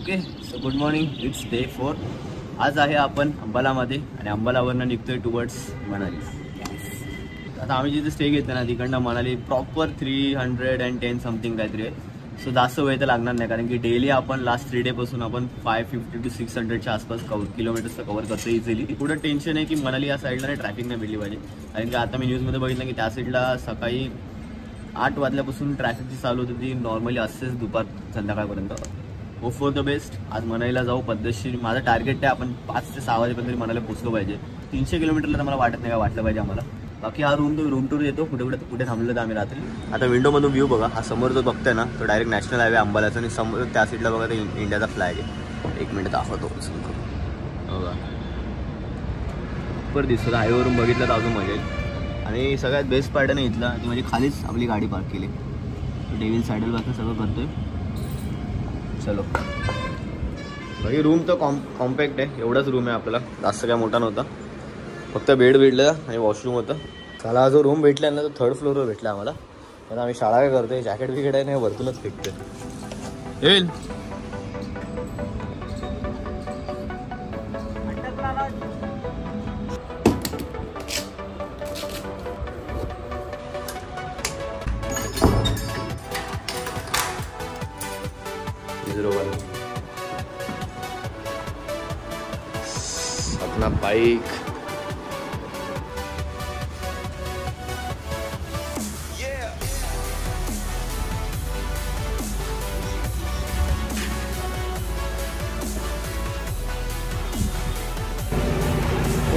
Okay so good morning, it's day 4. आज आहे आपण अंबालामध्ये आणि अंबालावरनं निघतोय टुवर्ड्स मनाली. आता आम्ही जिथे स्टे घेतलं ना तिकडनं मनाली प्रॉपर 310 समथिंग काहीतरी आहे. सो जास्त वेळ तर लागणार नाही कारण की डेली आपण लास्ट 3 डेपासून आपण 550 to 600च्या आसपास किलोमीटर्सचं कव्हर करतो इझिली. पुढं टेन्शन आहे की मनाली या साईडला ट्रॅफिक नाही भेटली पाहिजे कारण की आता मी न्यूजमध्ये बघितलं की त्या साईडला सकाळी 8 वाजल्यापासून ट्रॅफिक जी चालू होती ती नॉर्मली असतेच दुपार संध्याकाळपर्यंत. Hope for the best. आज मनालीला जाऊ पद्धतशीर. माझं टार्गेट आहे आपण 5 ते 6 वाजेपर्यंत मनालीला पोहोचलो पाहिजे. 300 किलोमीटरला तर मला वाटत नाही का वाटलं पाहिजे आम्हाला. बाकी हा रूम टूर येतो कुठे थांबलो तर आम्ही रात्री. आता विंडोमधून व्ह्यू बघा, हा समोर जो बघतोय ना तो डायरेक्ट नॅशनल हायवे अंबालाचा आणि समोर त्या साईडला बघा ते इंडियाचा फ्लॅग आहे. 1 मिनिट दाखवतो बघा पर दिसतो. हायवेवरून बघितलं तर अजून मजा येईल. आणि सगळ्यात बेस्ट पार्ट नाही इथला ती म्हणजे खालीच आपली गाडी पार्क केली. डेव्हिल सॅडल पासून सगळं करतोय. चलो बाकी रूम तर कॉम्पॅक्ट आहे. एवढाच रूम आहे आपल्याला, जास्त काय मोठा नव्हता. फक्त बेड भेटलं आणि वॉशरूम होतं. चला जो रूम भेटला ना तो 3rd फ्लोअरवर भेटला आम्हाला. पण आम्ही शाळा काय करतोय जॅकेट बिकेट आहे नाही वरतूनच फेकतोय. येईल अपना बाइक.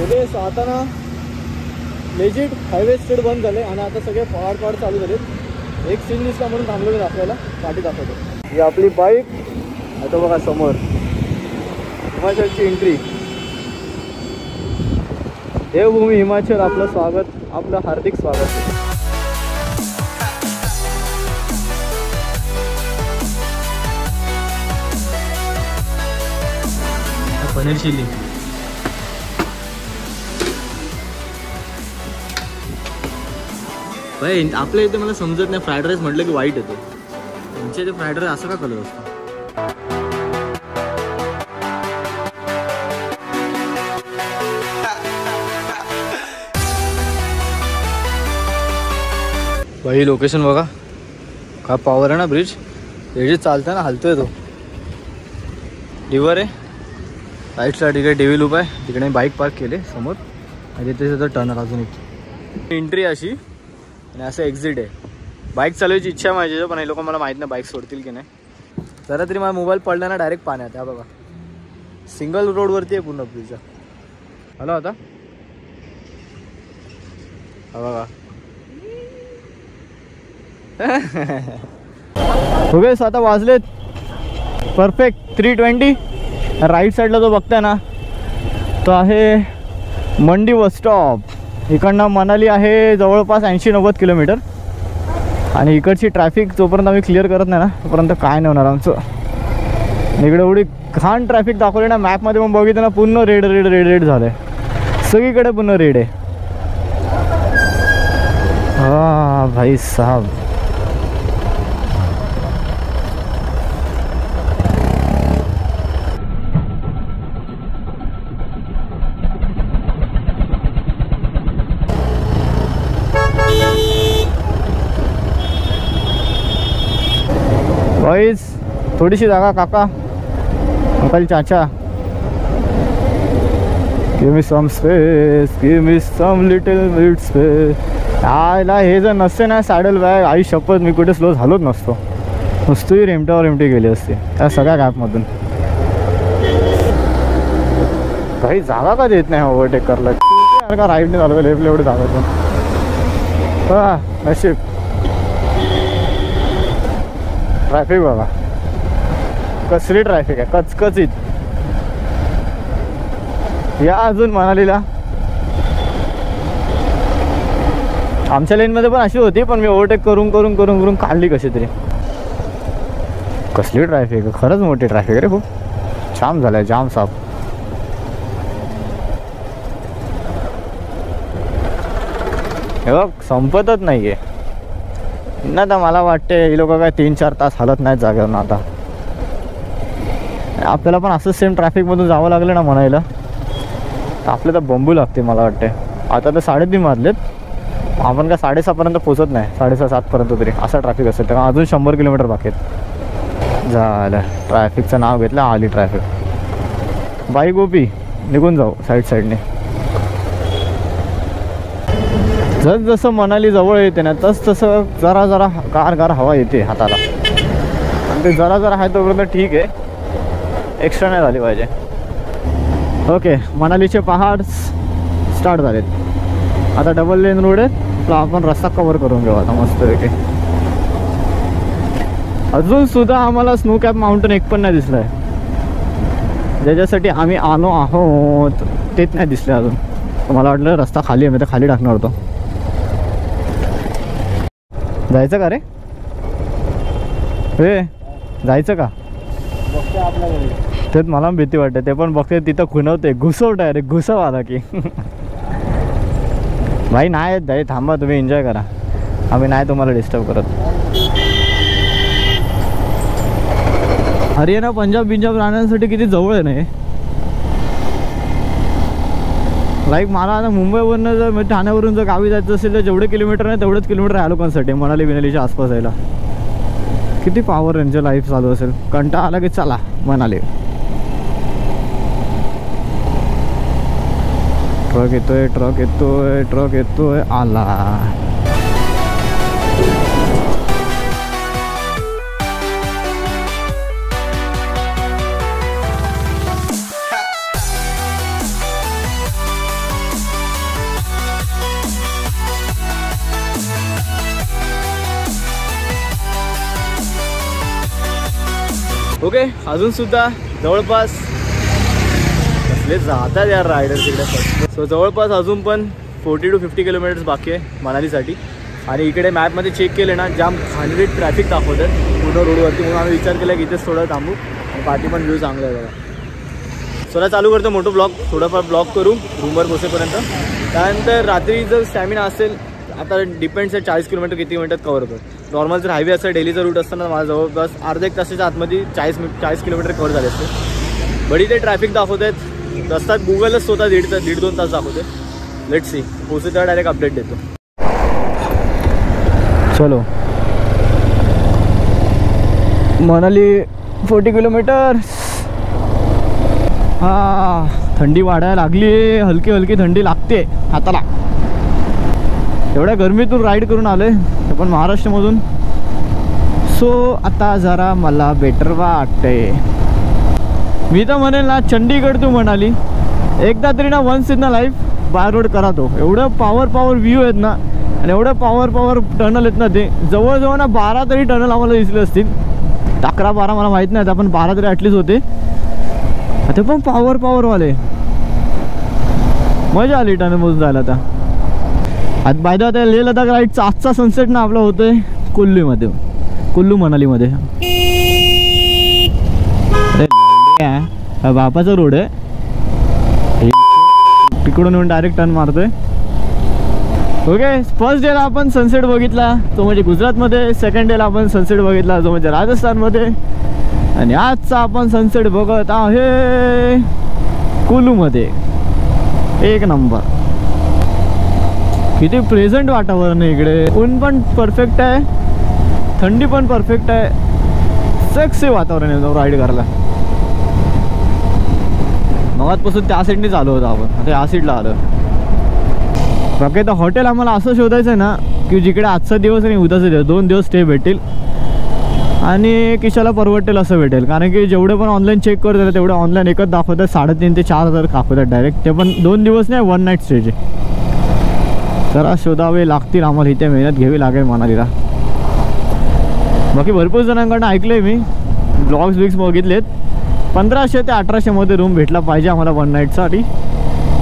ओके सो आता ना लेजिट हायवे स्टेट बंद झाले आणि आता सगळे पहाड चालू झालेत. एक सीन दिसला म्हणून थांबलो दाखवायला, पाठी दाखवतो. ही आपली बाईक. आता बघा समोर हिमाचलची एंट्री. देवभूमी हिमाचल, आपलं स्वागत, आपलं हार्दिक स्वागत. पनीर चिल्ली भाई. आपल्या इथे मला समजत नाही फ्राईड राईस म्हटलं की वाईट येतो. त्यांच्या इथे फ्राईड राईस असा का कलर असतो? भाई लोकेशन बघा, काय पॉवर आहे ना ब्रिज. हे चालतं ना हलतोय तो. रिव्हर आहे राईट साईड, तिकडे डेव्हिल उभा आहे. तिकडे बाईक पार्क केले समोर आणि तिथे टर्नर अजून एक एंट्री अशी आणि असं एक्झिट आहे. बाईक चालवायची इच्छा आहे माझी पण हे लोक मला माहीत नाही बाईक सोडतील की नाही. जरा तरी माझा मोबाईल पडला ना डायरेक्ट पाण्यात. त्या बघा सिंगल रोडवरती आहे पूर्ण ब्रिजचा. हॅलो आता हा बघा. ओके आता वाजलेत परफेक्ट 3:20. राईट साईडला जो बघताय ना तो आहे मंडी बस स्टॉप. इकडनं मनाली आहे जवळपास 80-90 किलोमीटर. आणि इकडची ट्रॅफिक जोपर्यंत आम्ही क्लिअर करत नाही ना तोपर्यंत काय नाही होणार आमचं. इकडे एवढी घाण ट्रॅफिक दाखवली ना मॅपमध्ये पण बघितलं ना पूर्ण रेड रेड रेड रेड झालं आहे. सगळीकडे पूर्ण रेड आहे. हा भाई साहब. वाईज थोडीशी जागा काका अंकल चाचा. Give me some space, give me some little bit space. आयला हे जर नसते ना सॅडल बॅग, आई शपथ मी कुठे स्लो झालोच नसतो. नुसती रेमट्यावर रेमटी गेली असते त्या सगळ्या गॅपमधून. काही जागा का देत नाही ओव्हरटेक करायला का. राईटने झालं लेफ्टला एवढे जागा हा नशीब. ट्रॅफिक बघा कसली ट्रॅफिक आहे कचकचित. या अजून मनालीला आमच्या लेनमध्ये पण अशी होती पण मी ओव्हरटेक करून करून करून करून काढली कशी तरी. कसली ट्रॅफिक आहे, खरंच मोठी ट्रॅफिक रे. खूप जाम झालाय, जाम साफ. हे बघ संपतच नाही आहे ना. आता मला वाटते ही लोक काय 3-4 तास हलत नाहीत जागेवर आता. आपल्याला पण असंच सेम ट्रॅफिकमधून जावं लागलं ना म्हणायला तर आपल्याला तर बंबू लागते मला वाटते. आता तर 3:30 वाजलेत, आपण का 6:30पर्यंत पोचत नाही, 6:30-7पर्यंत तरी असा ट्रॅफिक असेल. तर अजून 100 किलोमीटर बाकी आहेत. झालं ट्रॅफिकचं नाव घेतलं, आली ट्रॅफिक. बाई गोपी निघून जाऊ साईडने. जसं मनाली जवळ येते ना तसं जरा गार हवा येते हाताला. आणि ते जरा आहे तोपर्यंत ठीक आहे, एक्स्ट्रा नाही झाली पाहिजे. ओके, मनालीचे पहाड स्टार्ट झालेत. आता डबल लेन रोड आहे, तर आपण रस्ता कव्हर करून घेऊ आता मस्तपैकी. अजून सुद्धा आम्हाला स्नो कॅप माउंटेन एक पण नाही दिसलं आहे. ज्याच्यासाठी आम्ही आलो आहोत तेच नाही दिसले अजून. मला वाटलं रस्ता खाली आहे, मी तर खाली टाकणार होतो. जायचं का रे? जायचं का? तेच मला भीती वाटते. ते पण बघते तिथं खुणवते, घुसवत आहे रे, घुसव आला की. भाई नाही येत भाई, थांबा तुम्ही एन्जॉय करा, आम्ही नाही तुम्हाला डिस्टर्ब करत. हरियाणा पंजाब राहण्यासाठी किती जवळ आहे ना हे. लाईक मला आता मुंबईवरून जर ठाण्यावरून जर गावी जायचं असेल तर जेवढे किलोमीटर नाही तेवढेच किलोमीटर आहे लोकांसाठी मनाली बिनालीच्या आसपास यायला. किती पॉवर यांच्या लाईफ चालू असेल. कंटाळा आला की चला मनाली. ट्रक येतोय आला. ओके, अजून सुद्धा जवळपास कसले जातात यार रायडर तिकडे. सो जवळपास अजून पण 40 to 50 किलोमीटर्स बाकी आहे मनालीसाठी. आणि इकडे मॅपमध्ये चेक केले ना जाम घाणेरडे ट्रॅफिक दाखवतात पूर्ण रोडवरती, म्हणून आम्ही विचार केला की इथेच थोडं थांबू. आणि पाठी पण व्ह्यू चांगला आहे बघा. सोला चालू करतो मोठं ब्लॉग, थोडंफार ब्लॉग करू रूमवर पोचेपर्यंत. त्यानंतर रात्री जर स्टॅमिना असेल, आता डिपेंड्स आहे 40 किलोमीटर किती मिनिटात कवर होतो. नॉर्मल जर हायवे असेल डेलीचा रूट असताना माझा जवळपास अर्धा एक तासाच्या आतमध्ये 40 किलोमीटर कवर झाले असते. बडी ते ट्रॅफिक दाखवत आहेत रस्त्यात, गुगलच स्वतः 1.5-2 तास दाखवते. लेट्स सी, पोहोचू त्या डायरेक्ट अपडेट देतो. चलो मनाली 40 किलोमीटर. हा, थंडी वाढायला लागली, हलकी थंडी लागते हाताला. एवढ्या गरमीतून राईड करून आलोय पण महाराष्ट्रामधून. सो आता जरा मला बेटर वाटते. मी तर म्हणेल ना चंडीगड टू मनाली एकदा तरी ना once in the life by road करा तो. एवढं पॉवर व्ह्यू आहेत ना आणि एवढं पॉवर टनल आहेत ना, ते जवळजवळ ना 12 तरी टनल आम्हाला दिसले असतील. 11-12 मला माहीत नाही, आपण 12 तरी ॲटलीस्ट होते. ते पण पॉवरवाले. मजा आली टनलमधून जायला. आता by the way Leh Ladakh राईडचा आजचा सनसेट ना आपला होतोय कुल्लू मनालीमध्ये. बापाचा रोड आहे, तिकडून येऊन डायरेक्ट टर्न मारतोय. ओके, फर्स्ट डेला आपण सनसेट बघितला तो म्हणजे गुजरातमध्ये, सेकंड डेला आपण सनसेट बघितला जो म्हणजे राजस्थानमध्ये, आणि आजचा आपण सनसेट बघत आहे कुल्लूमध्ये. एक नंबर. किती प्रेझेंट वातावरण आहे इकडे. ऊन पण परफेक्ट आहे, थंडी पण परफेक्ट आहे, सेक्सी वातावरण आहे राईड करायला. मगातपासून त्या साईडने चालू होतं आपण, आता या साईडला आलं. बाकी तर हॉटेल आम्हाला असं शोधायचं आहे ना की जिकडे आजचा दिवस आणि उद्याचा दिवस 2 दिवस स्टे भेटेल आणि किशाला परवडेल असं भेटेल. कारण की जेवढे पण ऑनलाईन चेक करत तेवढे ऑनलाईन एकच दाखवतात 3,500 ते 4,000 दाखवतात डायरेक्ट. ते पण 2 दिवस नाही, 1 नाईट स्टेचे. जरा शोधावे लागतील आम्हाला, इथे मेहनत घ्यावी लागेल मनालीला. बाकी भरपूर जणांकडून ऐकलं आहे मी, ब्लॉग्स बघितलेत, 1500 ते 1800 मध्ये रूम भेटला पाहिजे आम्हाला 1 नाईटसाठी.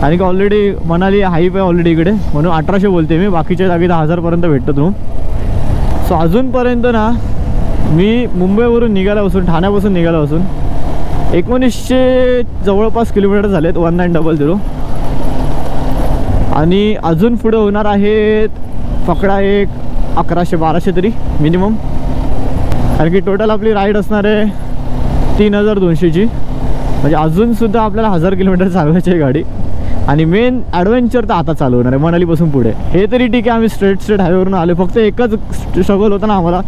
आणि की ऑलरेडी मनाली हाईप आहे ऑलरेडी इकडे, म्हणून 1800 बोलते मी. बाकीच्या जागी 10,000पर्यंत भेटतो रूम. सो अजूनपर्यंत ना मी मुंबईवरून निघाल्यापासून, ठाण्यापासून निघाल्यापासून 1900 जवळपास किलोमीटर झालेत 1900. आणि अजून पुढे होणार आहेत पकडा एक 1100-1200 तरी मिनिमम. कारण की टोटल आपली राईड असणार आहे 3200ची. म्हणजे अजूनसुद्धा आपल्याला 1000 किलोमीटर चालवायची आहे गाडी. आणि मेन ॲडव्हेंचर तर आता चालू होणार आहे मनालीपासून पुढे. हे तरी ठीक आहे, आम्ही स्ट्रेट हायवेवरून आलो. फक्त एकच स्ट्रगल होता ना आम्हाला,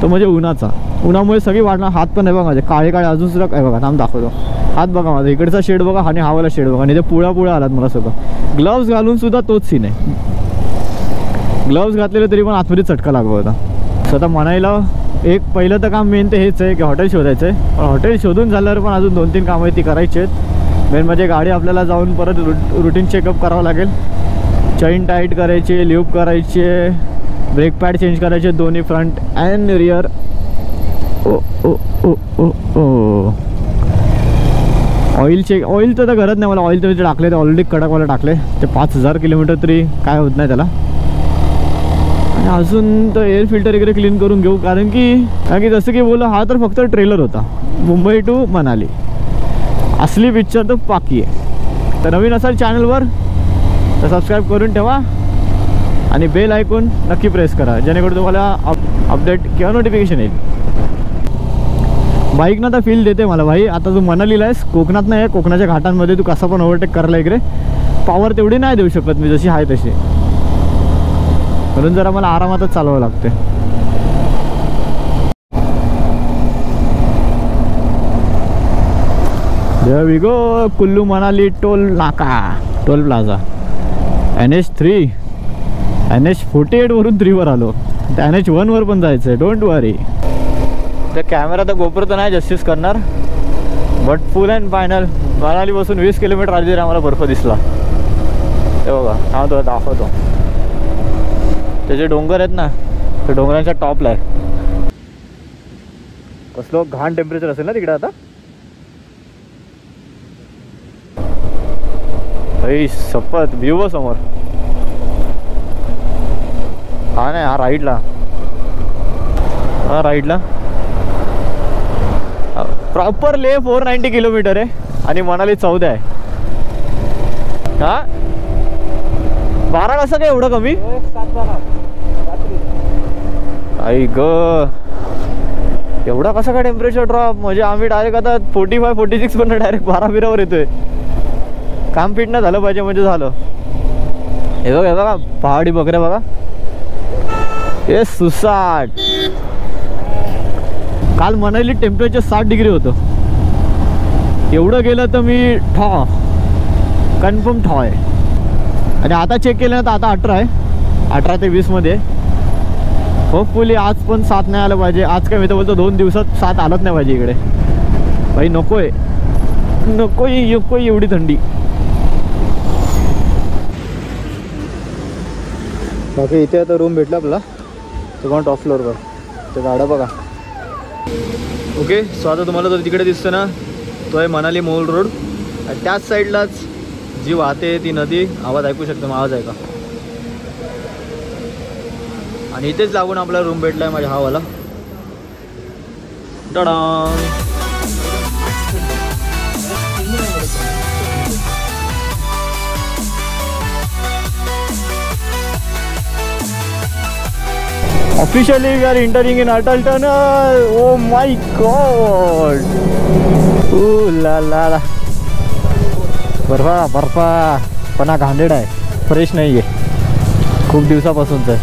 तो म्हणजे उन्हाचा. उन्हामुळे सगळी वाढणार. हात पण आहे बघा माझे काळे अजून सुद्धा काय बघा, थांब दाखवतो. हात बघा माझा, इकडचा शेड बघा आणि हावाला शेड बघा. आणि ते पुळा आलात मला सगळं. ग्लव्स घालून सुद्धा तोच सीन आहे. ग्लव्स घातलेले तरी पण आतमध्ये चटका लागला होता. स्वतः मनालीला एक पहिलं तर काम मेन ते हेच आहे की हॉटेल शोधायचं आहे. पण हॉटेल शोधून झाल्यावर पण अजून 2-3 कामं ती करायची आहेत. मेन म्हणजे गाडी आपल्याला जाऊन परत रुटीन चेकअप करावं लागेल. चैन टाईट करायची, ल्यूब करायची, ब्रेक पॅड चेंज करायचे दोन्ही फ्रंट अँड रिअर. ओ ओ ओ ओ ओ ऑइल चेक. ऑइल तर गरज नाही मला. ऑइल तर टाकले ते ऑलरेडी कडकवाला टाकले. ते 5000 किलोमीटर तरी काय होत नाही त्याला. आणि अजून तर एअर फिल्टर वगैरे क्लीन करून घेऊ. कारण की जसं की बोललं, हा तर फक्त ट्रेलर होता मुंबई टू मनाली. असली पिक्चर तर बाकी आहे. तर नवीन असाल चॅनलवर तर सबस्क्राईब करून ठेवा आणि बेल आयकॉन नक्की प्रेस करा, जेणेकरून तुम्हाला अपडेट किंवा नोटिफिकेशन येईल. बाईकनं तर फील देते मला भाई. आता तू मनालीला आहेस, कोकणात नाही आहे. कोकणाच्या घाटांमध्ये तू कसा पण ओव्हरटेक करायला इकडे पॉवर तेवढी नाही देऊ शकत मी जशी आहे तशी. म्हणून जरा मला आरामातच चालवावं लागते. There we go, Kullu Manali toll नाका, टोल प्लाझा. NH3 NH48 वरून 3 वर आलो. त्या NH1 वर पण जायचं आहे. Don't worry. त्या कॅमेरा तर गोप्रो तर नाही जस्टिस करणार, बट फुल अँड फायनल मनालीपासून 20 किलोमीटर आधी आम्हाला बर्फ दिसला. हे बघा, हा तो दाखवतो. ते जे डोंगर आहेत ना, ते डोंगरांच्या टॉपला आहे. कसलं घाण टेम्परेचर असेल ना तिकडे आता. भाई सपत व्ह्यू समोर. हा नाही, हा राईटला, हा राईटला प्रॉपर ले 490 किलोमीटर आहे आणि मनाली 14 आहे. हा 12 कसं काय एवढं कमी. आई ग, एवढा कसा काय टेम्परेचर ड्रॉप. म्हणजे आम्ही डायरेक्ट आता 45-46 पण डायरेक्ट 12-13 येतोय. काम फिट नाही झालं पाहिजे म्हणजे झालं. हे बघा पहाडी बकऱ्या बघा. हे सुसाट. काल मनाली टेम्परेचर 60 डिग्री होतं. एवढं गेलं तर मी कन्फर्म आहे. आणि आता चेक केलं ना तर आता 18 आहे. 18 ते 20 मध्ये. होपफुली आज पण 7 नाही आलं पाहिजे. आज काय मी तर बोलतो 2 दिवसात 7 आलंच नाही पाहिजे इकडे. भाई नकोय एवढी थंडी. बाकी इथे आता रूम भेटला आपला, तो पण टॉप फ्लोअरवर. ते गाडा बघा. ओके, सो आता तुम्हाला तो तिकडे दिसतं ना, तो आहे मनाली मोल रोड. आणि त्याच साईडलाच जी वाहते ती नदी. आवाज ऐकू शकतो, आवाज आहे का. आणि इथेच लागून आपला रूम भेटला आहे माझ्या हावाला. Tada. Officially we are entering in Atal Tunnel. Oh my god. Ooh la la la. बर्फा पण हा घांडेड आहे, फ्रेश नाही आहे खूप दिवसापासूनच आहे.